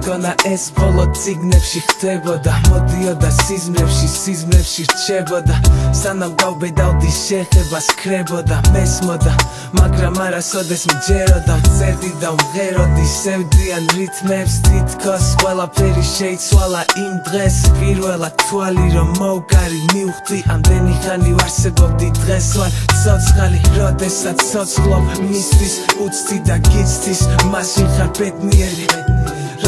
მგონა ეს მხოლოდ წიგნებში ხდებოდა მოდიოდა სიზმრებში რჩებოდა სანამ გავბედავდი შეხებას ქრებოდა მესმოდა მაგრამ არასოდეს მჯეროდა ვწერდი და ვღეროდი სევდიან რითმებს თითქოს ყველაფერი შეიცვალა იმ დღეს პირველად თვალი რომ მოვკარი მივხვდი ამდენი ხანი ვარსებობდი დღეს ვარ ცოცხალი როდესაც ცოცხლობ მისთვის უცდი და გიცდის მაშინ ხარ ბედნიერი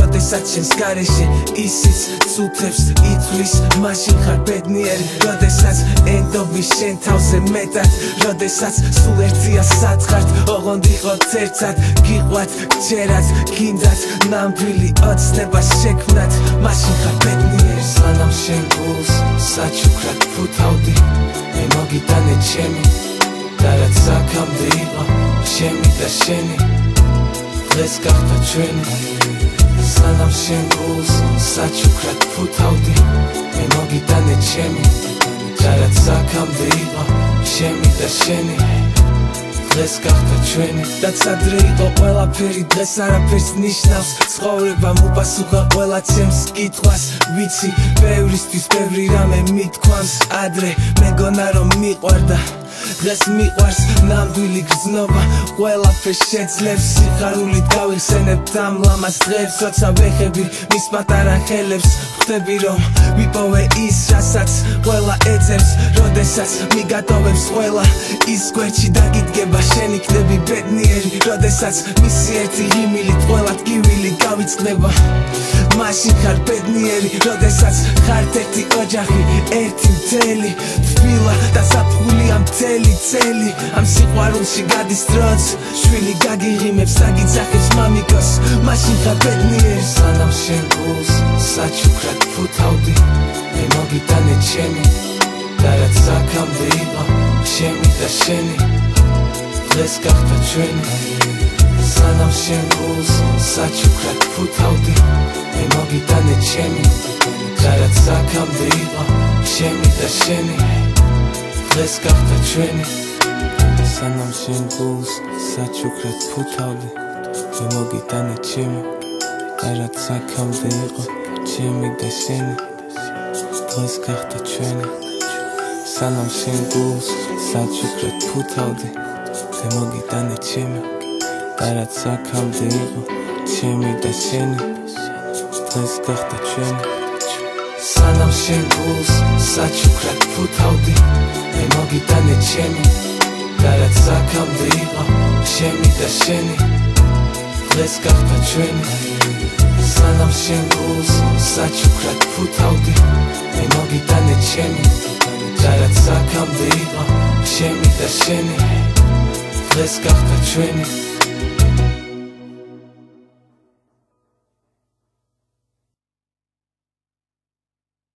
როდესაც შენს გარეშე ისიც წუთებს ითვლის მაშინ ხარ ბედნიერი როდესაც ენდობი შენ თავზე მეტად როდესაც სულ ერთია სათხართ ოღონდ იყოთ ერთად გიყვათ გჯერათ გინდათ ნამდვილი ოცნება შექმნათ მაშინ ხარ ბედნიერი სანამ შენ გულს საჩუქრად ფუთავდი მე მოგიტანე ჩემი და რაც აქამდე იყო ჩემი და შენი დღეს გახდა ჩვენი სანამ შენ გულს საჩუქრად ფუთავდი მე მოგიტანე ჩემი და რაც აქამდე იყო ჩემი და შენი დღეს გახდა ჩვენი და ადრე იყო ყველაფერი დღეს არაფერს ნიშნავს ცხოვრება მოპასუხა ყველა ჩემს კითხვას ვიცი ბევრისთვის ბევრი რამე მithქვამს ადრე მეგონა რომ მიყვარდა დღეს მიყვარს ნამდვილი გრძნობა ყველაფერს შეძლებს სიხარულით გავიხსენებთ ამ ლამაზ დღეს როცა ვეხები მის პატარა ხელებს ხვდები რომ ვიპოვე ის რასაც ყველა ეძებს როდესაც მიგატოვებს ყველა ის გვერდში დაგიდგება შენ იქნები ბედნიერი როდესაც მისი ერთი ღიმილით ყველა ტკივილი გავიწყდება მაშინ ხარ ბედნიერი როდესაც ხართ ერთი ოჯახი ერთი მთელი თბილა და საფხულია მთელი წელი ამ სიყვარულში გადის დროც შვილი გაგიღიმებს აგიძახებს მამიკოს მაშინ ხარ ბედნიერი სანამ შენ გულს საჩუქრად ფუთავდი მე მოგიტანე ჩემი და რაც აქამდე იყო ჩემი და შენი დღეს გახდა ჩვენი სანამ შენ გულს საჩუქრად ფუთავდი მე მოგიტანე ჩემი და რაც აქამდე იყო ჩემი და შენი დღეს გახდა ჩვენი სანამ შენ გულს საჩუქრად ფუთავდი მე მოგიტანე ჩემი და რაც აქამდე იყო ჩემი და შენი დღეს გახდა ჩვენი სანამ შენ გულს საჩუქრად ფუთავდი მე მოგიტანე ჩემი და რაც აქამდე იყო ჩემი და შენი დღეს გახდა ჩვენი სანამ შენ გულს საჩუქრად ფუთავდი მე მოგიტანე ჩემი და რაც აქამდე იყო ჩემი და შენი დღეს გახდა ჩვენი სანამ შენ გულს საჩუქრად ფუთავდი მე მოგიტანე ჩემი და რაც აქამდე იყო ჩემი და შენი დღეს გახდა ჩვენი